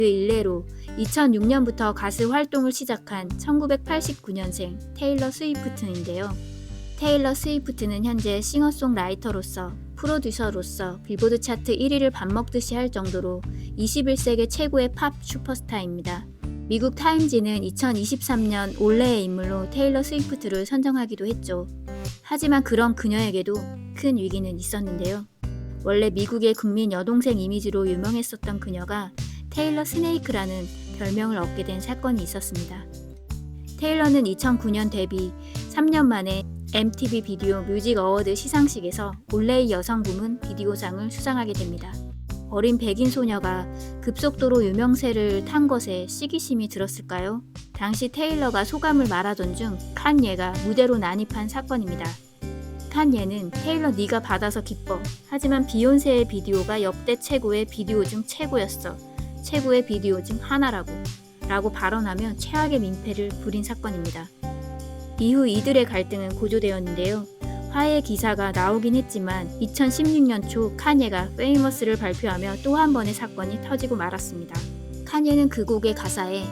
그 일례로 2006년부터 가수 활동을 시작한 1989년생 테일러 스위프트인데요. 테일러 스위프트는 현재 싱어송라이터로서 프로듀서로서 빌보드 차트 1위를 밥 먹듯이 할 정도로 21세기 최고의 팝 슈퍼스타입니다. 미국 타임지는 2023년 올해의 인물로 테일러 스위프트를 선정하기도 했죠. 하지만 그런 그녀에게도 큰 위기는 있었는데요. 원래 미국의 국민 여동생 이미지로 유명했었던 그녀가 테일러 스네이크라는 별명을 얻게 된 사건이 있었습니다. 테일러는 2009년 데뷔 3년 만에 MTV 비디오 뮤직 어워드 시상식에서 올해의 여성 부문 비디오상을 수상하게 됩니다. 어린 백인 소녀가 급속도로 유명세를 탄 것에 시기심이 들었을까요? 당시 테일러가 소감을 말하던 중 칸예가 무대로 난입한 사건입니다. 칸예는 테일러 네가 받아서 기뻐. 하지만 비욘세의 비디오가 역대 최고의 비디오 중 최고였어. 최고의 비디오 중 하나라고. 라고 발언하며 최악의 민폐를 부린 사건입니다. 이후 이들의 갈등은 고조되었는데요. 화해 기사가 나오긴 했지만 2016년 초 칸예가 페이머스를 발표하며 또 한 번의 사건이 터지고 말았습니다. 칸예는 그 곡의 가사에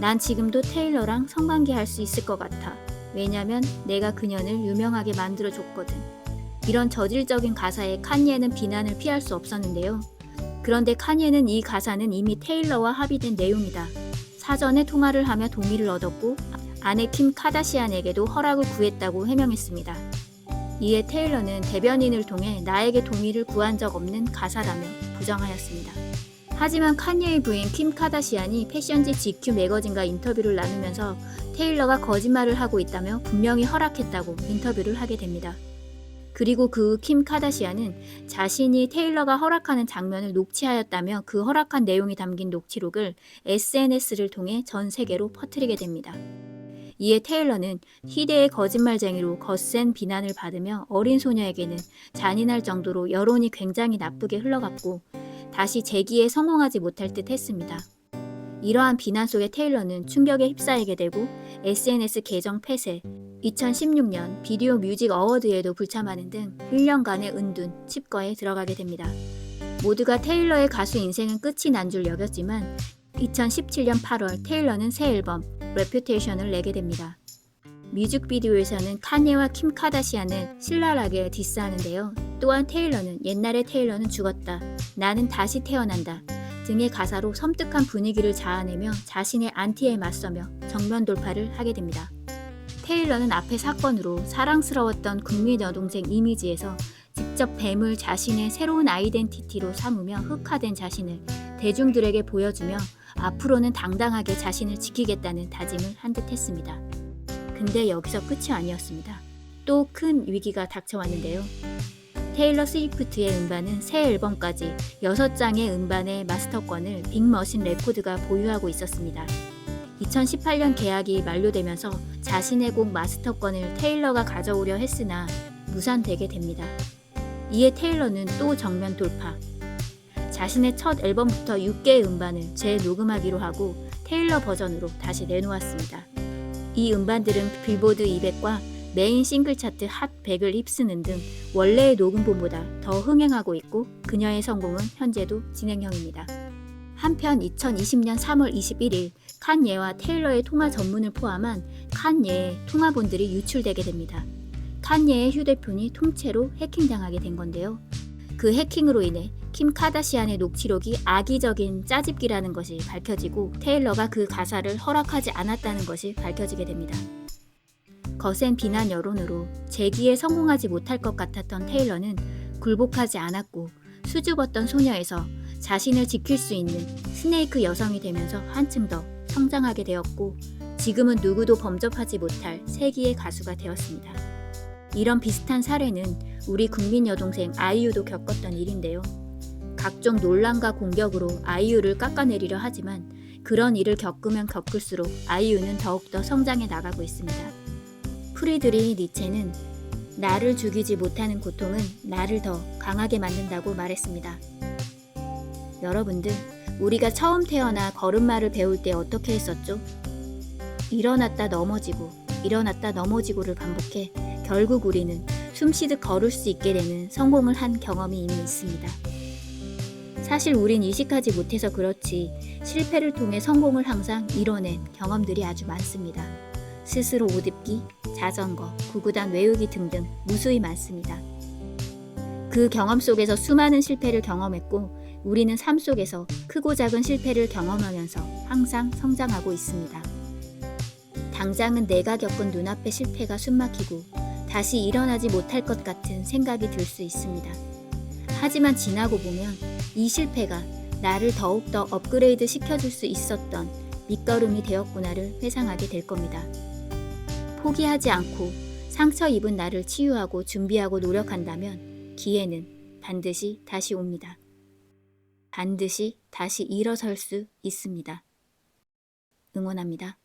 난 지금도 테일러랑 성관계할 수 있을 것 같아. 왜냐면 내가 그녀를 유명하게 만들어줬거든. 이런 저질적인 가사에 칸예는 비난을 피할 수 없었는데요. 그런데 칸예는 이 가사는 이미 테일러와 합의된 내용이다. 사전에 통화를 하며 동의를 얻었고 아내 킴 카다시안에게도 허락을 구했다고 해명했습니다. 이에 테일러는 대변인을 통해 나에게 동의를 구한 적 없는 가사라며 부정하였습니다. 하지만 칸예의 부인 킴 카다시안이 패션지 GQ 매거진과 인터뷰를 나누면서 테일러가 거짓말을 하고 있다며 분명히 허락했다고 인터뷰를 하게 됩니다. 그리고 그 후 킴 카다시안은 자신이 테일러가 허락하는 장면을 녹취하였다며 그 허락한 내용이 담긴 녹취록을 SNS를 통해 전 세계로 퍼뜨리게 됩니다. 이에 테일러는 희대의 거짓말쟁이로 거센 비난을 받으며 어린 소녀에게는 잔인할 정도로 여론이 굉장히 나쁘게 흘러갔고 다시 재기에 성공하지 못할 듯 했습니다. 이러한 비난 속에 테일러는 충격에 휩싸이게 되고 SNS 계정 폐쇄, 2016년 비디오 뮤직 어워드에도 불참하는 등 1년간의 은둔, 칩거에 들어가게 됩니다. 모두가 테일러의 가수 인생은 끝이 난 줄 여겼지만 2017년 8월 테일러는 새 앨범 레퓨테이션을 내게 됩니다. 뮤직비디오에서는 칸예와 킴 카다시안을 신랄하게 디스하는데요. 또한 테일러는 옛날의 테일러는 죽었다, 나는 다시 태어난다 등의 가사로 섬뜩한 분위기를 자아내며 자신의 안티에 맞서며 정면 돌파를 하게 됩니다. 테일러는 앞의 사건으로 사랑스러웠던 국민 여동생 이미지에서 직접 뱀을 자신의 새로운 아이덴티티로 삼으며 흑화된 자신을 대중들에게 보여주며 앞으로는 당당하게 자신을 지키겠다는 다짐을 한 듯 했습니다. 근데 여기서 끝이 아니었습니다. 또 큰 위기가 닥쳐왔는데요. 테일러 스위프트의 음반은 새 앨범까지 6장의 음반의 마스터권을 빅머신 레코드가 보유하고 있었습니다. 2018년 계약이 만료되면서 자신의 곡 마스터권을 테일러가 가져오려 했으나 무산되게 됩니다. 이에 테일러는 또 정면 돌파. 자신의 첫 앨범부터 6개의 음반을 재녹음하기로 하고 테일러 버전으로 다시 내놓았습니다. 이 음반들은 빌보드 200과 메인 싱글 차트 핫 100을 휩쓰는 등 원래의 녹음본보다 더 흥행하고 있고 그녀의 성공은 현재도 진행형입니다. 한편 2020년 3월 21일 칸예와 테일러의 통화 전문을 포함한 칸예의 통화본들이 유출되게 됩니다. 칸예의 휴대폰이 통째로 해킹당하게 된 건데요. 그 해킹으로 인해 킴 카다시안의 녹취록이 악의적인 짜집기라는 것이 밝혀지고 테일러가 그 가사를 허락하지 않았다는 것이 밝혀지게 됩니다. 거센 비난 여론으로 재기에 성공하지 못할 것 같았던 테일러는 굴복하지 않았고 수줍었던 소녀에서 자신을 지킬 수 있는 스네이크 여성이 되면서 한층 더 성장하게 되었고 지금은 누구도 범접하지 못할 세기의 가수가 되었습니다. 이런 비슷한 사례는 우리 국민 여동생 아이유도 겪었던 일인데요. 각종 논란과 공격으로 아이유를 깎아내리려 하지만 그런 일을 겪으면 겪을수록 아이유는 더욱더 성장해 나가고 있습니다. 프리드리히 니체는 나를 죽이지 못하는 고통은 나를 더 강하게 만든다고 말했습니다. 여러분들, 우리가 처음 태어나 걸음마를 배울 때 어떻게 했었죠? 일어났다 넘어지고 일어났다 넘어지고를 반복해 결국 우리는 숨쉬듯 걸을 수 있게 되는 성공을 한 경험이 이미 있습니다. 사실 우린 이식하지 못해서 그렇지 실패를 통해 성공을 항상 이뤄낸 경험들이 아주 많습니다. 스스로 옷 입기, 자전거, 구구단 외우기 등등 무수히 많습니다. 그 경험 속에서 수많은 실패를 경험했고 우리는 삶 속에서 크고 작은 실패를 경험하면서 항상 성장하고 있습니다. 당장은 내가 겪은 눈앞의 실패가 숨막히고 다시 일어나지 못할 것 같은 생각이 들 수 있습니다. 하지만 지나고 보면 이 실패가 나를 더욱더 업그레이드 시켜줄 수 있었던 밑거름이 되었구나를 회상하게 될 겁니다. 포기하지 않고 상처 입은 나를 치유하고 준비하고 노력한다면 기회는 반드시 다시 옵니다. 반드시 다시 일어설 수 있습니다. 응원합니다.